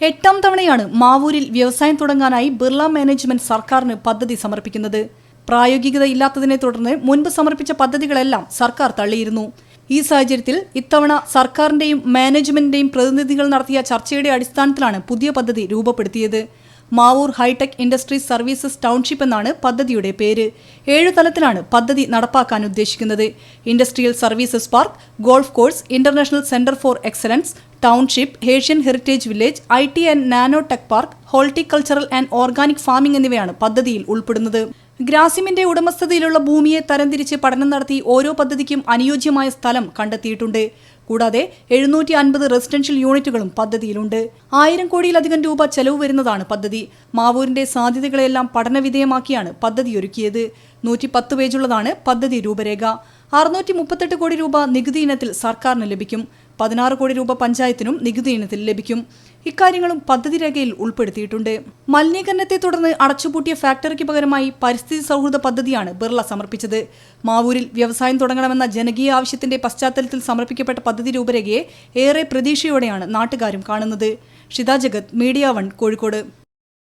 8ാം തവണയാണ് മാവൂരിൽ വ്യവസായം തുടങ്ങാനായി ബിർള മാനേജ്മെന്റ് സർക്കാരിന് പദ്ധതി സമർപ്പിക്കുന്നത്. പ്രായോഗികതയില്ലാത്തതിനെ തുടർന്ന് മുൻപ് സമർപ്പിച്ച പദ്ധതികളെല്ലാം സർക്കാർ തള്ളിയിരുന്നു. ഈ സാഹചര്യത്തിൽ ഇത്തവണ സർക്കാരിന്റെയും മാനേജ്മെന്റിന്റെയും പ്രതിനിധികൾ നടത്തിയ ചർച്ചയുടെ അടിസ്ഥാനത്തിലാണ് പുതിയ പദ്ധതി രൂപപ്പെടുത്തിയത്. Mavoor hitech industries services township എന്നാണ് പദ്ധതിയുടെ പേര്. 7 തലത്തിലാണ് പദ്ധതി നടപ്പാക്കാൻ ഉദ്ദേശിക്കുന്നത്. Industrial services park, golf course, international centre for excellence, township, Asian heritage village, IT and nano tech park, horticultural and organic farming എന്നിവയാണ് പദ്ധതിയിൽ ഉൾപ്പെടുന്നത്. ഗ്രാസിമിന്റെ ഉടമസ്ഥതയിലുള്ള ഭൂമിയെ തരംതിരിച്ച് പഠനം നടത്തി ഓരോ പദ്ധതിക്കും അനുയോജ്യമായ സ്ഥലം കണ്ടെത്തിയിട്ടുണ്ട്. കൂടാതെ 750 റെസിഡൻഷ്യൽ യൂണിറ്റുകളും പദ്ധതിയിലുണ്ട്. 1000 കോടിയിലധികം രൂപ ചെലവ് വരുന്നതാണ് പദ്ധതി. മാവൂരിന്റെ സാധ്യതകളെല്ലാം പഠനവിധേയമാക്കിയാണ് പദ്ധതിയൊരുക്കിയത്. 110 പേജുള്ളതാണ് പദ്ധതി രൂപരേഖ. 638 കോടി രൂപ നികുതി ഇനത്തിൽ സർക്കാരിന് ലഭിക്കും. 16 കോടി രൂപ പഞ്ചായത്തിനും നികുതി ഇനത്തിൽ ലഭിക്കും. ഇക്കാര്യങ്ങളും പദ്ധതി രേഖയിൽ ഉൾപ്പെടുത്തിയിട്ടുണ്ട്. മലിനീകരണത്തെ തുടർന്ന് അടച്ചുപൂട്ടിയ ഫാക്ടറിക്ക് പകരമായി പരിസ്ഥിതി സൗഹൃദ പദ്ധതിയാണ് ബിർള സമർപ്പിച്ചത്. മാവൂരിൽ വ്യവസായം തുടങ്ങണമെന്ന ജനകീയ ആവശ്യത്തിന്റെ പശ്ചാത്തലത്തിൽ സമർപ്പിക്കപ്പെട്ട പദ്ധതി രൂപരേഖയെ ഏറെ പ്രതീക്ഷയോടെയാണ് നാട്ടുകാരും കാണുന്നത്. ഷിത ജഗത്, മീഡിയ 1, കോഴിക്കോട്.